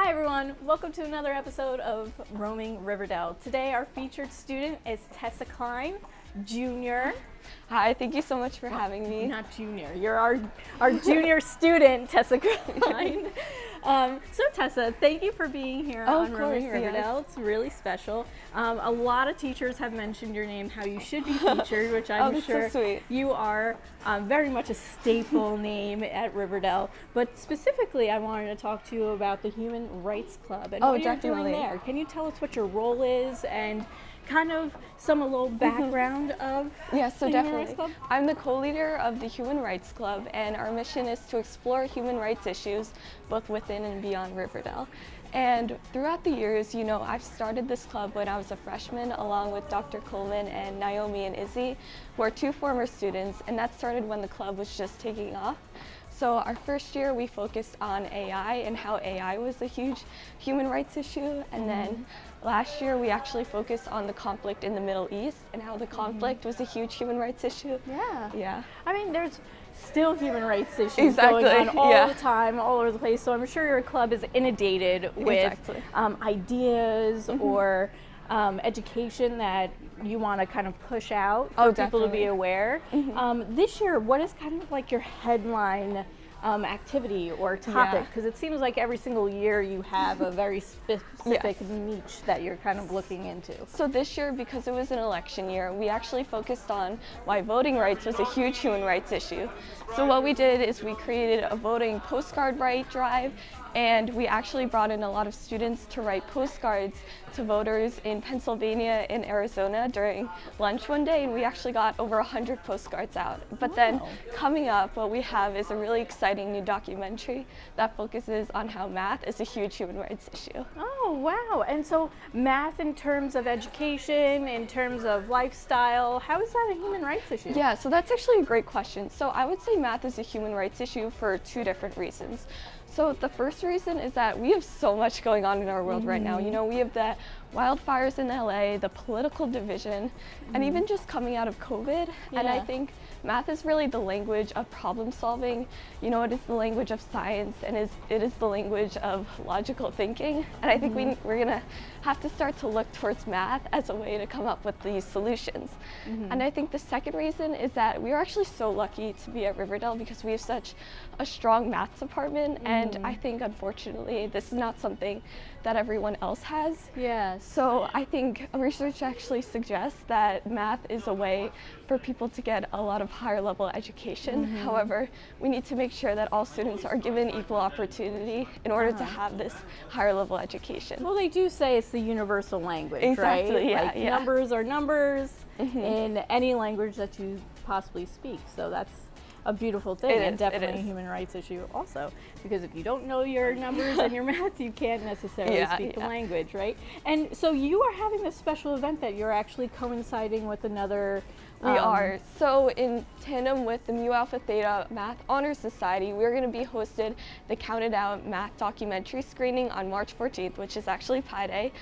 Hi everyone, welcome to another episode of Roaming Riverdale. Today our featured student is Tessa Klein, junior. Hi, thank you so much for having me. Not junior, you're our junior student, Tessa Klein. So Tessa, thank you for being here on Roaming Riverdale. It's really special. A lot of teachers have mentioned your name, how you should be featured, which I'm sure so sweet. You are very much a staple name at Riverdale. But specifically, I wanted to talk to you about the Human Rights Club and what you're doing there. Can you tell us what your role is and kind of a little background of the Human Rights Club? I'm the co-leader of the Human Rights Club, and our mission is to explore human rights issues both within and beyond Riverdale. And throughout the years, I've started this club when I was a freshman along with Dr. Coleman and Naomi and Izzy, who are two former students, and that started when the club was just taking off. So our first year we focused on AI and how AI was a huge human rights issue, and then last year we actually focused on the conflict in the Middle East and how the conflict was a huge human rights issue. Yeah. I mean, there's still human rights issues going on all the time, all over the place, so I'm sure your club is inundated with ideas or education that you want to kind of push out for people to be aware. This year, what is kind of like your headline activity or topic? Because it seems like every single year you have a very specific niche that you're kind of looking into. So this year, because it was an election year, we actually focused on why voting rights was a huge human rights issue. So what we did is we created a voting postcard write drive, and we actually brought in a lot of students to write postcards to voters in Pennsylvania and Arizona during lunch one day, and we actually got over 100 postcards out. But then coming up, what we have is a really exciting new documentary that focuses on how math is a huge human rights issue. Oh, wow. And so math in terms of education, in terms of lifestyle, how is that a human rights issue? Yeah, so that's actually a great question. So I would say math is a human rights issue for two different reasons. So the first reason is that we have so much going on in our world right now. We have the wildfires in LA, the political division, and even just coming out of COVID. And I think math is really the language of problem solving. It is the language of science, and it is the language of logical thinking. And I think we're going to have to start to look towards math as a way to come up with these solutions. And I think the second reason is that we are actually so lucky to be at Riverdale because we have such a strong math department. And I think, unfortunately, this is not something that everyone else has. So I think research actually suggests that math is a way for people to get a lot of higher level education. However, we need to make sure that all students are given equal opportunity in order to have this higher level education. Well, they do say it's the universal language, right? Numbers are numbers in any language that you possibly speak. So that's a beautiful thing, and definitely a human rights issue also, because if you don't know your numbers and your math, you can't necessarily speak the language, right? And so you are having this special event that you're actually coinciding with another. We are. So in tandem with the Mu Alpha Theta Math Honor Society, we're going to be hosted the Counted Out Math documentary screening on March 14th, which is actually Pi Day,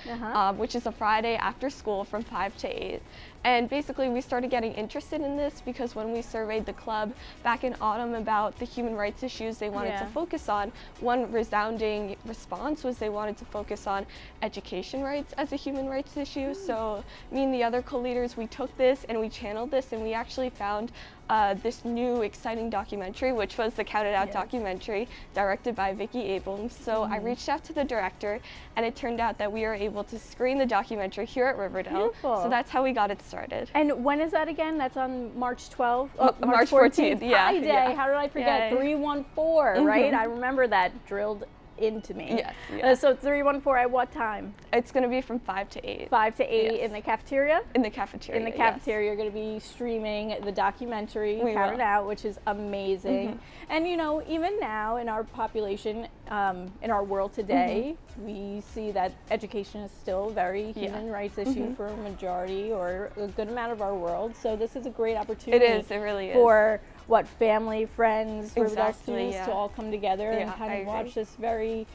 which is a Friday after school from 5 to 8. And basically we started getting interested in this because when we surveyed the club back in autumn about the human rights issues they wanted to focus on, one resounding response was they wanted to focus on education rights as a human rights issue. So me and the other co-leaders, we took this and we channeled this, and we actually found this new exciting documentary, which was the Counted Out documentary directed by Vicki Abrams. So I reached out to the director, and it turned out that we were able to screen the documentary here at Riverdale. So that's how we got it started. And when is that again? That's on March 12th? March 14th, Pi Day. How did I forget? 314, right? I remember that drilled into me. So 314 at what time? It's going to be from 5 to 8. 5 to 8 in the cafeteria? In the cafeteria. In the cafeteria, you're going to be streaming the documentary, Counted Out, which is amazing. And even now in our population, in our world today, we see that education is still a very human rights issue for a majority or a good amount of our world. So this is a great opportunity. It really is. For family, friends, Riverdale students to all come together and kind of watch this very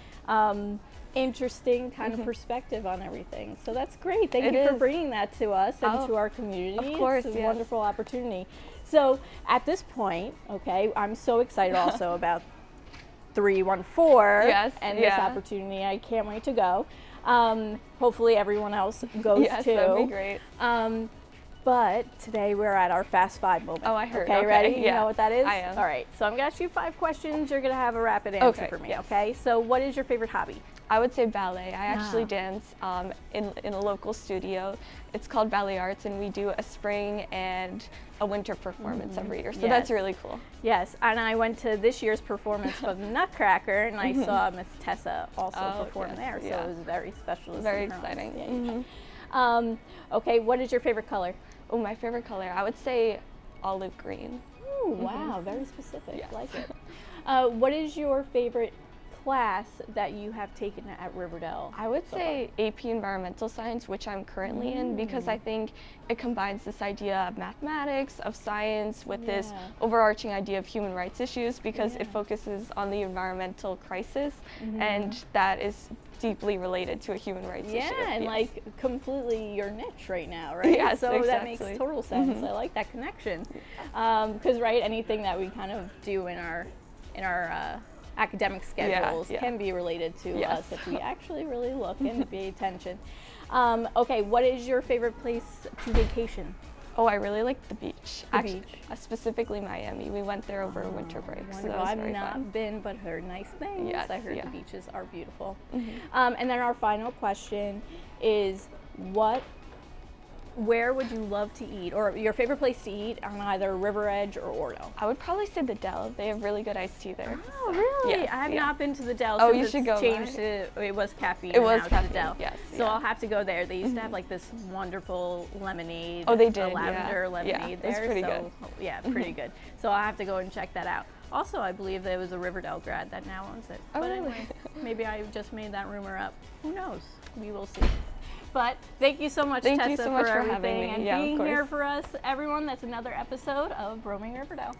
interesting kind of perspective on everything. So that's great. Thank you for bringing that to us and to our community. Of course, it's a wonderful opportunity. So at this point, I'm so excited also about 314 Yes, and this opportunity. I can't wait to go. Hopefully everyone else goes yes, too. Yes, that'd be great. But today we're at our Fast Five moment. Oh, I heard. Okay, ready? Yeah. You know what that is? I am. All right, so I'm going to ask you 5 questions. You're going to have a rapid answer for me, yes. okay? So what is your favorite hobby? I would say ballet. I actually dance in a local studio. It's called Ballet Arts, and we do a spring and a winter performance every year. So that's really cool. Yes, and I went to this year's performance of Nutcracker, and I saw Miss Tessa also perform there, so it was very special. Very exciting. Okay, what is your favorite color? Oh, my favorite color, I would say olive green. Ooh, wow, very specific. Yes. Like it. What is your favorite class that you have taken at Riverdale? I would say AP Environmental Science, which I'm currently in, because I think it combines this idea of mathematics, of science, with this overarching idea of human rights issues, because it focuses on the environmental crisis, and that is deeply related to a human rights issue. Yeah, and like completely your niche right now, right? Yes, so exactly. that makes total sense. I like that connection, because anything that we kind of do in our academic schedules can be related to us if we actually really look and pay attention. Okay, what is your favorite place to vacation? Oh, I really like the beach. Actually, specifically Miami. We went there over winter break. So that was I've very not fun. been, but heard nice things. Yes, I heard the beaches are beautiful. And then our final question is, where would you love to eat, or your favorite place to eat on either River Edge or Ordo? I would probably say the Dell. They have really good iced tea there. Oh, really? Yes, I have not been to the Dell. Oh, since you should go. Changed to, it was caffeine. It was now caffeine. To the Dell. Yes. So I'll have to go there. They used to have like this wonderful lemonade. Oh, they did. A lavender lemonade there. It's pretty good. Yeah, pretty good. So I'll have to go and check that out. Also, I believe there was a Riverdale grad that now owns it. Oh, but really? anyway, maybe I just made that rumor up. Who knows? We will see. But thank you so much, Tessa, so much for everything having me. and Yeah, being here for us, everyone. That's another episode of Roaming Riverdale.